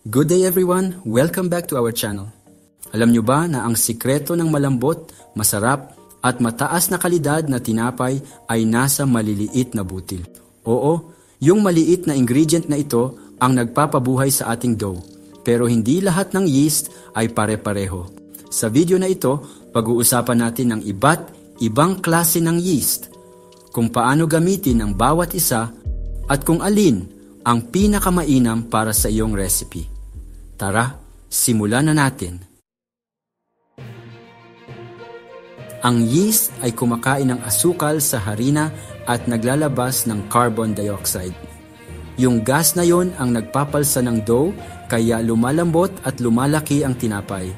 Good day everyone! Welcome back to our channel. Alam nyo ba na ang sikreto ng malambot, masarap, at mataas na kalidad na tinapay ay nasa maliliit na butil? Oo, yung maliit na ingredient na ito ang nagpapabuhay sa ating dough. Pero hindi lahat ng yeast ay pare-pareho. Sa video na ito, pag-uusapan natin ang iba't ibang klase ng yeast, kung paano gamitin ang bawat isa, at kung alin ang pinakamainam para sa iyong recipe. Tara, simulan na natin. Ang yeast ay kumakain ng asukal sa harina at naglalabas ng carbon dioxide. Yung gas na yon ang nagpapalsa ng dough kaya lumalambot at lumalaki ang tinapay.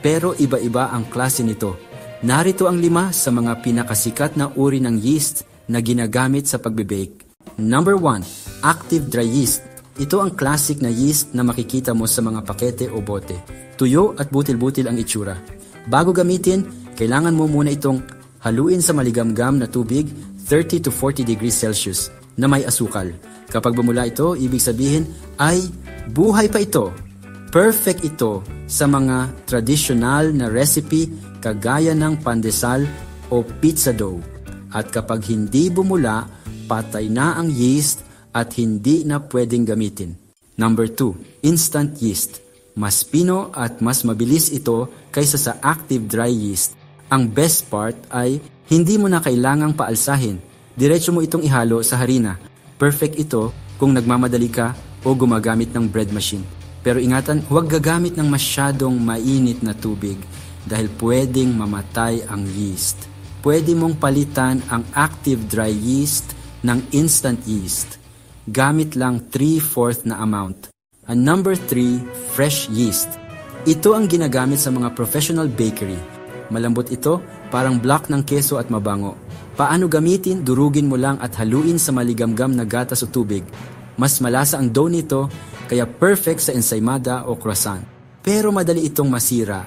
Pero iba-iba ang klase nito. Narito ang 5 sa mga pinakasikat na uri ng yeast na ginagamit sa pagbe-bake. Number 1, active dry yeast. Ito ang classic na yeast na makikita mo sa mga pakete o bote. Tuyo at butil-butil ang itsura. Bago gamitin, kailangan mo muna itong haluin sa maligamgam na tubig 30 to 40 degrees Celsius na may asukal. Kapag bumula ito, ibig sabihin ay buhay pa ito. Perfect ito sa mga traditional na recipe kagaya ng pandesal o pizza dough. At kapag hindi bumula, patay na ang yeast at hindi na pwedeng gamitin. Number 2, instant yeast. Mas pino at mas mabilis ito kaysa sa active dry yeast. Ang best part ay hindi mo na kailangang paalsahin. Diretso mo itong ihalo sa harina. Perfect ito kung nagmamadali ka o gumagamit ng bread machine. Pero ingatan, huwag gagamit ng masyadong mainit na tubig dahil pwedeng mamatay ang yeast. Pwede mong palitan ang active dry yeast ng instant yeast. Gamit lang 3/4 na amount. And number 3, fresh yeast. Ito ang ginagamit sa mga professional bakery. Malambot ito, parang block ng keso at mabango. Paano gamitin? Durugin mo lang at haluin sa maligamgam na gatas o tubig. Mas malasa ang dough nito, kaya perfect sa ensaymada o croissant. Pero madali itong masira.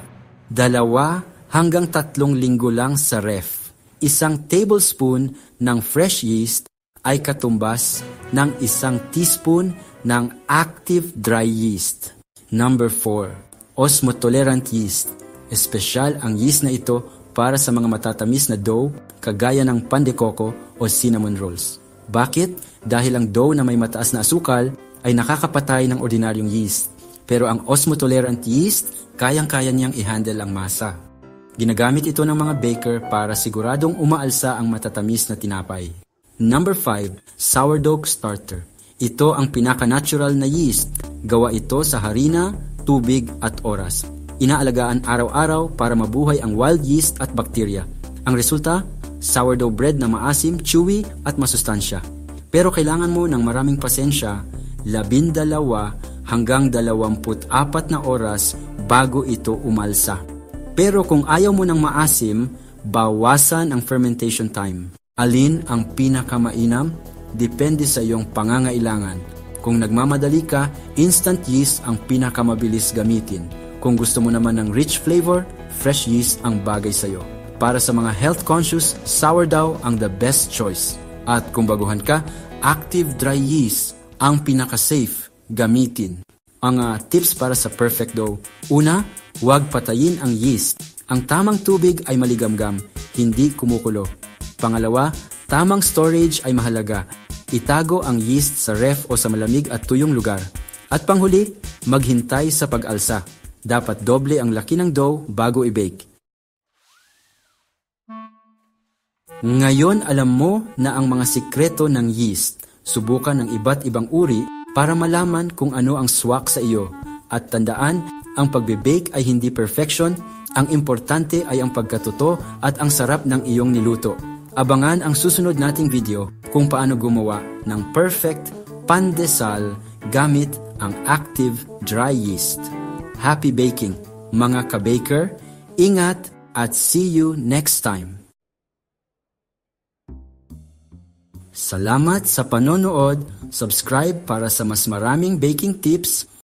2 hanggang 3 linggo lang sa ref. 1 tablespoon ng fresh yeast ay katumbas ng 1 teaspoon ng active dry yeast. Number 4, osmotolerant yeast. Espesyal ang yeast na ito para sa mga matatamis na dough kagaya ng pan de coco o cinnamon rolls. Bakit? Dahil ang dough na may mataas na asukal ay nakakapatay ng ordinaryong yeast. Pero ang osmotolerant yeast, kayang-kaya niyang i-handle ang masa. Ginagamit ito ng mga baker para siguradong umaalsa ang matatamis na tinapay. Number 5, sourdough starter. Ito ang pinaka-natural na yeast. Gawa ito sa harina, tubig at oras. Inaalagaan araw-araw para mabuhay ang wild yeast at bakterya. Ang resulta, sourdough bread na maasim, chewy at masustansya. Pero kailangan mo ng maraming pasensya, 12 hanggang 24 na oras bago ito umalsa. Pero kung ayaw mo ng maasim, bawasan ang fermentation time. Alin ang pinakamainam? Depende sa iyong pangangailangan. Kung nagmamadali ka, instant yeast ang pinakamabilis gamitin. Kung gusto mo naman ng rich flavor, fresh yeast ang bagay sa iyo. Para sa mga health-conscious, sourdough ang the best choice. At kung baguhan ka, active dry yeast ang pinaka-safe gamitin. Ang tips para sa perfect dough. Una, huwag patayin ang yeast. Ang tamang tubig ay maligamgam, hindi kumukulo. Pangalawa, tamang storage ay mahalaga. Itago ang yeast sa ref o sa malamig at tuyong lugar. At panghuli, maghintay sa pag-alsa. Dapat doble ang laki ng dough bago i-bake. Ngayon alam mo na ang mga sikreto ng yeast. Subukan ng iba't ibang uri para malaman kung ano ang swak sa iyo. At tandaan, ang pagbe-bake ay hindi perfection. Ang importante ay ang pagkatuto at ang sarap ng iyong niluto. Abangan ang susunod nating video kung paano gumawa ng perfect pandesal gamit ang active dry yeast. Happy baking, mga ka-baker! Ingat at see you next time! Salamat sa panonood, subscribe para sa mas maraming baking tips